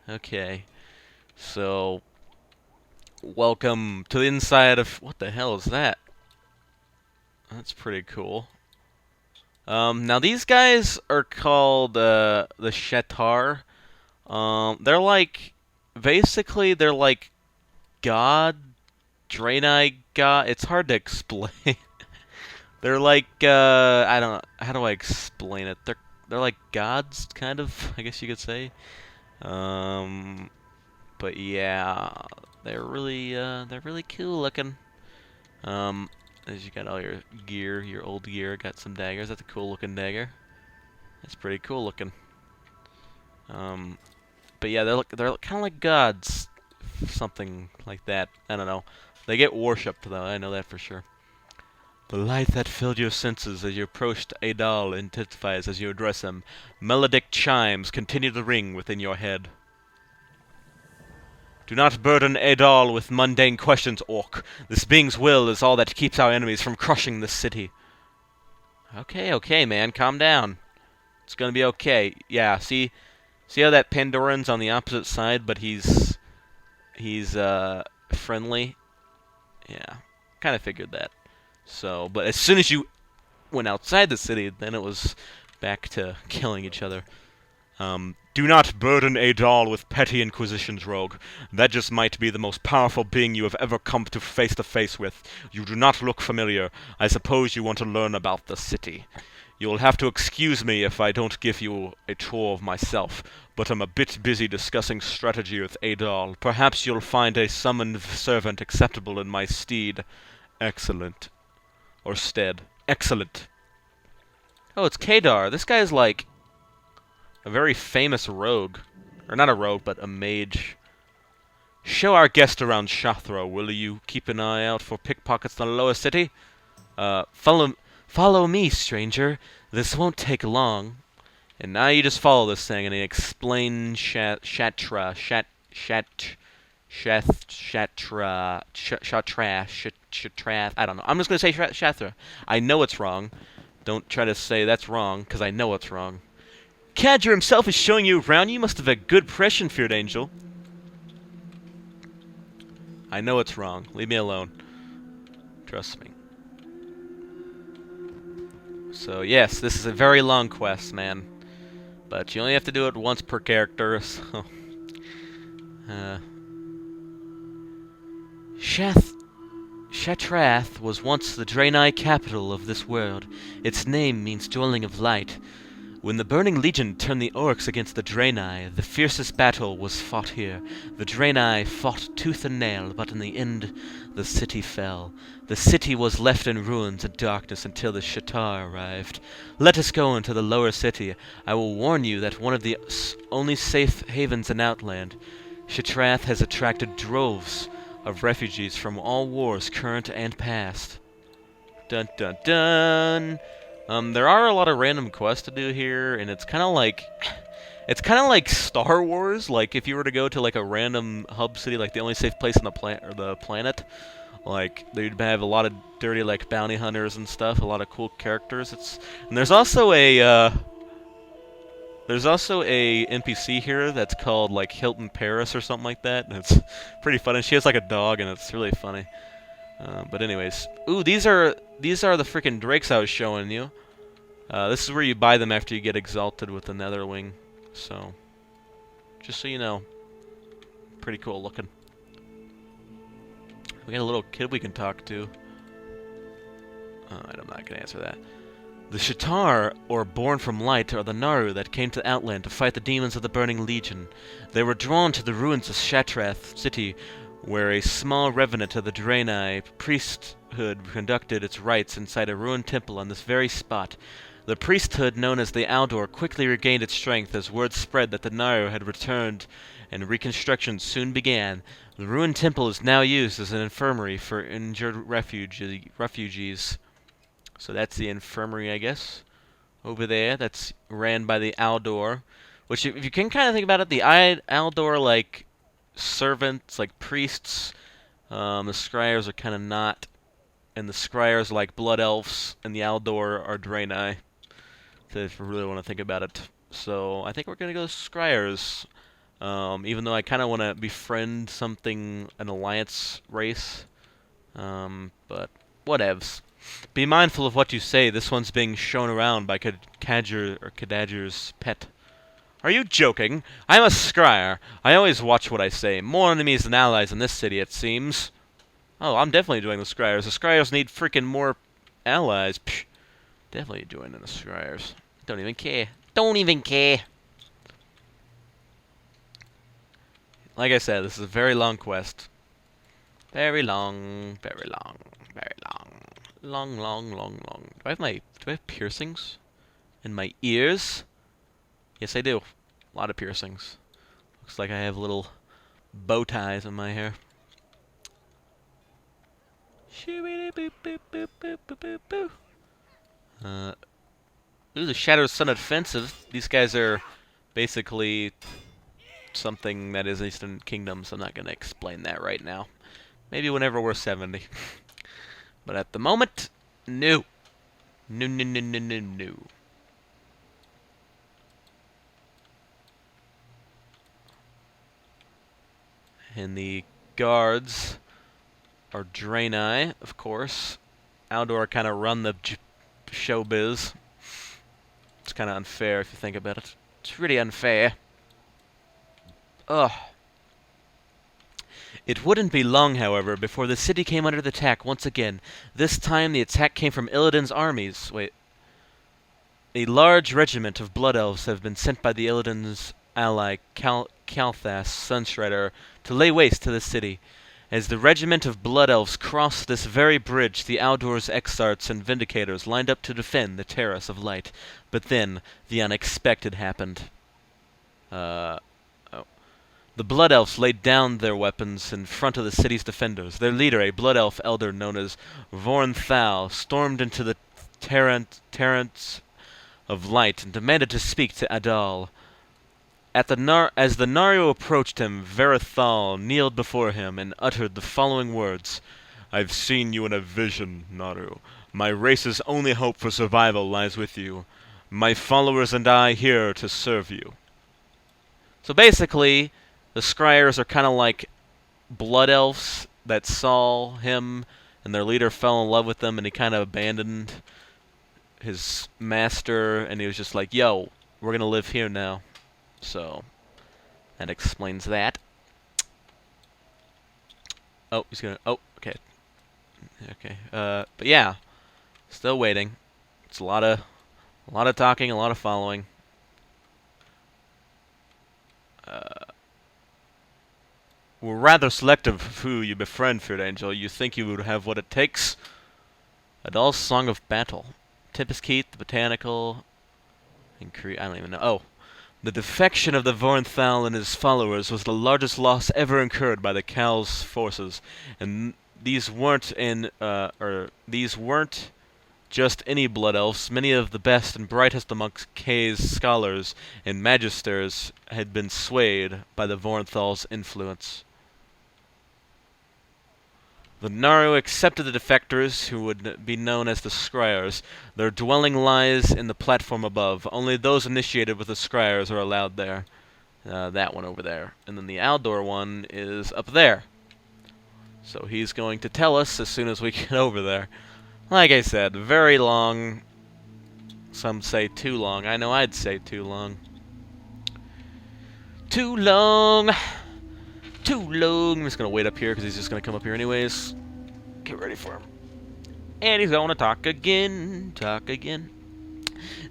Okay. So, welcome to the inside of... What the hell is that? That's pretty cool. Now these guys are called, the Shattrath. They're like... Basically, they're like god... Draenei god... It's hard to explain. They're like, I don't... How do I explain it? They're like gods, kind of, I guess you could say. Um... But yeah, they're really cool looking. As you got all your gear, your old gear, got some daggers. That's a cool looking dagger. That's pretty cool looking. Um, but yeah, they're kind of like gods, something like that. I don't know. They get worshipped though. I know that for sure. The light that filled your senses as you approached Adal intensifies as you address him. Melodic chimes continue to ring within your head. Do not burden Adal with mundane questions, Orc. This being's will is all that keeps our enemies from crushing this city. Okay, man, calm down. It's gonna be okay. Yeah, see how that Pandoran's on the opposite side, but he's friendly? Yeah, kind of figured that. So, but as soon as you went outside the city, then it was back to killing each other. Do not burden Adal with petty inquisitions, rogue. That just might be the most powerful being you have ever come to face with. You do not look familiar. I suppose you want to learn about the city. You'll have to excuse me if I don't give you a tour of myself, but I'm a bit busy discussing strategy with Adal. Perhaps you'll find a summoned servant acceptable in my steed. Excellent. Or stead. Excellent. Oh, it's Kadar. This guy's like... a very famous rogue. Or not a rogue, but a mage. Show our guest around Shattrath, will you? Keep an eye out for pickpockets in the lower city. Follow me, stranger. This won't take long. And now you just follow this thing and explain Shattrath. I don't know. I'm just gonna say Shattrath. I know it's wrong. Don't try to say that's wrong, because I know it's wrong. Cadger himself is showing you around. You must have a good impression, feared angel. I know it's wrong. Leave me alone. Trust me. So yes, this is a very long quest, man. But you only have to do it once per character, so... Shattrath was once the Draenei capital of this world. Its name means dwelling of light. When the Burning Legion turned the orcs against the Draenei, the fiercest battle was fought here. The Draenei fought tooth and nail, but in the end, the city fell. The city was left in ruins and darkness until the Shattrath arrived. Let us go into the lower city. I will warn you that one of the only safe havens in Outland. Shattrath has attracted droves of refugees from all wars, current and past. Dun dun dun! There are a lot of random quests to do here, and it's kind of like Star Wars. Like if you were to go to like a random hub city, like the only safe place on the planet, like they'd have a lot of dirty like bounty hunters and stuff, a lot of cool characters. And there's also a NPC here that's called like Hilton Paris or something like that. And it's pretty funny. She has like a dog, and it's really funny. But anyways, ooh, these are the freaking drakes I was showing you. This is where you buy them after you get exalted with the Netherwing. So, just so you know, pretty cool looking. We got a little kid we can talk to. Alright, I'm not gonna answer that. The Shattrath, or Born from Light, are the Naru that came to Outland to fight the demons of the Burning Legion. They were drawn to the ruins of Shattrath city, where a small revenant of the Draenei priesthood conducted its rites inside a ruined temple on this very spot. The priesthood, known as the Aldor, quickly regained its strength as word spread that the Naru had returned and reconstruction soon began. The ruined temple is now used as an infirmary for injured refugees. So that's the infirmary, I guess, over there. That's ran by the Aldor, which, if you can kind of think about it, the Aldor, like, servants, like priests, the Scryers are kind of not, and the Scryers are like blood elves, and the Aldor are Draenei, so if you really want to think about it. So I think we're gonna go Scryers. Even though I kind of want to befriend an alliance race. But whatevs. Be mindful of what you say. This one's being shown around by Kadadger's pet. Are you joking? I'm a scryer. I always watch what I say. More enemies than allies in this city, it seems. Oh, I'm definitely joining the scryers. The scryers need freaking more allies. Psh, definitely joining the scryers. Don't even care. Don't even care. Like I said, this is a very long quest. Very long, very long, very long. Long, long, long, long. Do I have piercings in my ears? Yes, I do. A lot of piercings. Looks like I have little bow ties in my hair. Ooh, the Shattered Sun Offensive. These guys are basically something that is Eastern Kingdom, so I'm not going to explain that right now. Maybe whenever we're 70. But at the moment, no. No, no, no, no, no, no. And the guards are Draenei, of course. Aldor kind of run the showbiz. It's kind of unfair if you think about it. It's really unfair. Ugh. It wouldn't be long, however, before the city came under the attack once again. This time the attack came from Illidan's armies. Wait. A large regiment of Blood Elves have been sent by the Illidan's ally, Kalthas Sunstrider, to lay waste to the city. As the regiment of Blood Elves crossed this very bridge, the Aldor's Exarchs and Vindicators lined up to defend the Terrace of Light. But then, the unexpected happened. The Blood Elves laid down their weapons in front of the city's defenders. Their leader, a Blood Elf elder known as Vornthal, stormed into the Terrace of Light and demanded to speak to Adal. As the Naru approached him, Verithal kneeled before him and uttered the following words. I've seen you in a vision, Naru. My race's only hope for survival lies with you. My followers and I here to serve you. So basically, the Scryers are kind of like Blood Elves that saw him and their leader fell in love with them and he kind of abandoned his master and he was just like, yo, we're going to live here now. So, that explains that. Oh, he's gonna... Oh, okay. Okay, but yeah. Still waiting. It's a lot of talking, a lot of following. We're rather selective of who you befriend, Feared Angel. You think you would have what it takes? Adal's Song of Battle. Tempest Keith, the Botanical... I don't even know. Oh. The defection of the Vornthal and his followers was the largest loss ever incurred by the Kal's forces, and these weren't just any Blood Elves. Many of the best and brightest amongst Kay's scholars and magisters had been swayed by the Vornthal's influence. The Naru accepted the defectors, who would be known as the Scryers. Their dwelling lies in the platform above. Only those initiated with the Scryers are allowed there. That one over there. And then the Aldor one is up there. So he's going to tell us as soon as we get over there. Like I said, very long. Some say too long. I know I'd say too long. Too long! Too long. I'm just going to wait up here because he's just going to come up here anyways. Get ready for him. And he's going to talk again. Talk again.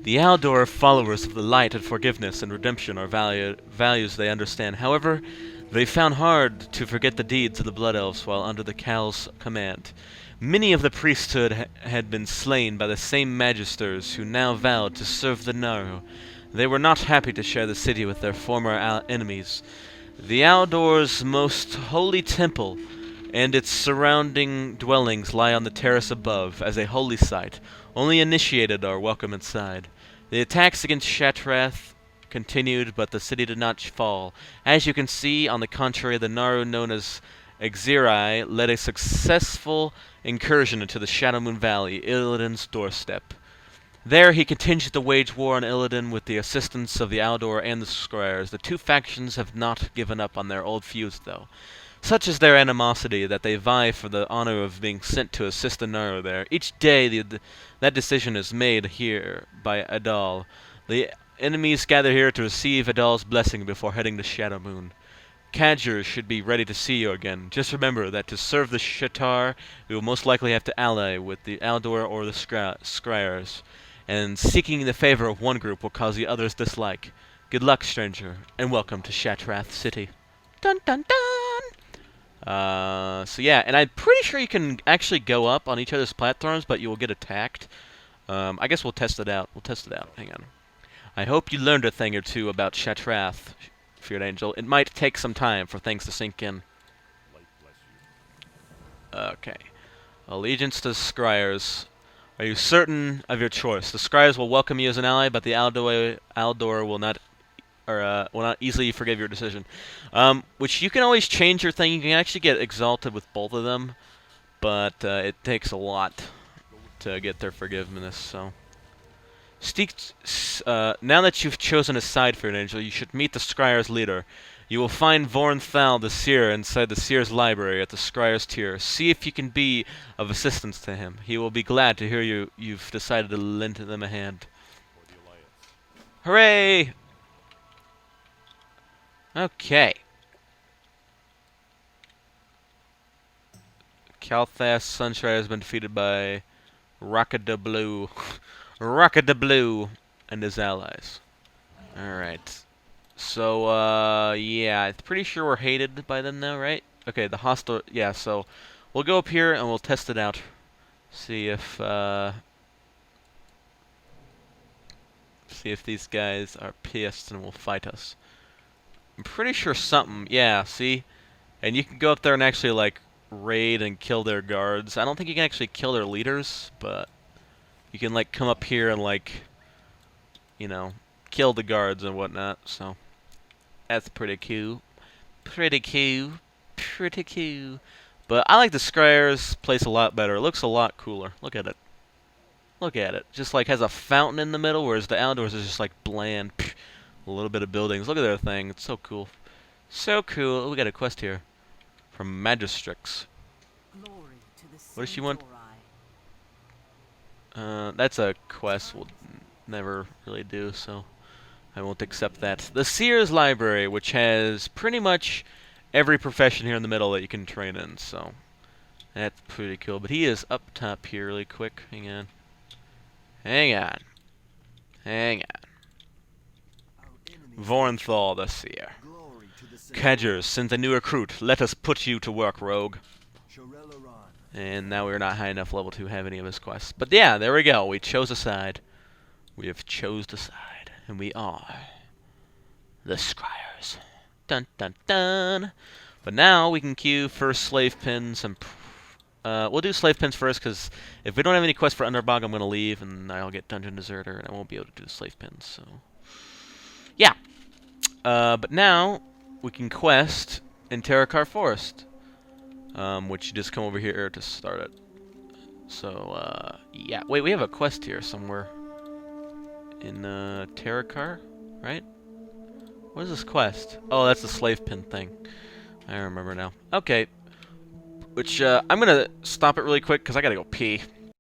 The Aldor followers of the light and forgiveness and redemption are values they understand. However, they found hard to forget the deeds of the Blood Elves while under the Kal's command. Many of the priesthood had been slain by the same magisters who now vowed to serve the Naru. They were not happy to share the city with their former enemies. The Aldor's most holy temple and its surrounding dwellings lie on the terrace above, as a holy site. Only initiated are welcome inside. The attacks against Shattrath continued, but the city did not fall. As you can see, on the contrary, the Naru known as Exiri led a successful incursion into the Shadowmoon Valley, Illidan's doorstep. There he continues to wage war on Illidan with the assistance of the Aldor and the Scryers. The two factions have not given up on their old feuds, though. Such is their animosity that they vie for the honor of being sent to assist Anaro there. Each day that decision is made here by Adal. The enemies gather here to receive Adal's blessing before heading to Shadowmoon. Cadgers should be ready to see you again. Just remember that to serve the Shattrath, we will most likely have to ally with the Aldor or the Scryers. And seeking the favor of one group will cause the others dislike. Good luck, stranger, and welcome to Shattrath City. Dun dun dun! So yeah, and I'm pretty sure you can actually go up on each other's platforms, but you will get attacked. I guess we'll test it out. Hang on. I hope you learned a thing or two about Shattrath, Feared Angel. It might take some time for things to sink in. Okay. Allegiance to Scryers. Are you certain of your choice? The Scryers will welcome you as an ally, but the Aldor will not easily forgive your decision. Which you can always change your thing. You can actually get exalted with both of them, but it takes a lot to get their forgiveness. So, now that you've chosen a side, Feared Angel, you should meet the Scryer's leader. You will find Vornthal the Seer inside the Seer's library at the Scryer's tier. See if you can be of assistance to him. He will be glad to hear you've decided to lend them a hand. Hooray! Okay. Kalthas Sunshine has been defeated by Rockadablue. Rockadablue and his allies. Alright. So, yeah, I'm pretty sure we're hated by them now, right? Okay, the hostile... Yeah, so we'll go up here and we'll test it out. See if these guys are pissed and will fight us. I'm pretty sure something... Yeah, see? And you can go up there and actually, like, raid and kill their guards. I don't think you can actually kill their leaders, but you can, like, come up here and, like, you know, kill the guards and whatnot, so... That's pretty cool. Pretty cool. Pretty cool. But I like the Scryer's place a lot better. It looks a lot cooler. Look at it. Look at it. Just like has a fountain in the middle, whereas the Aldors is just like bland. A little bit of buildings. Look at their thing. It's so cool. So cool. Oh, we got a quest here. From Magistrix. What does she want? That's a quest we'll never really do, so... I won't accept that. The Seer's Library, which has pretty much every profession here in the middle that you can train in, so that's pretty cool. But he is up top here really quick. Hang on. Hang on. Hang on. Vornthal the Seer. Cadgers, send a new recruit. Let us put you to work, rogue. And now we're not high enough level to have any of his quests. But yeah, there we go. We chose a side. We have chose a side. And we are the Scryers. Dun dun dun. But now we can queue for slave pins and we'll do slave pins first, because if we don't have any quests for Underbog, I'm gonna leave and I'll get Dungeon Deserter and I won't be able to do the slave pins. So yeah. But now we can quest in Terrakar Forest, which you just come over here to start it. So yeah. Wait, we have a quest here somewhere. In Terrakar, right? What is this quest? Oh, that's the slave pin thing. I remember now. Okay. Which, I'm gonna stop it really quick, because I gotta go pee.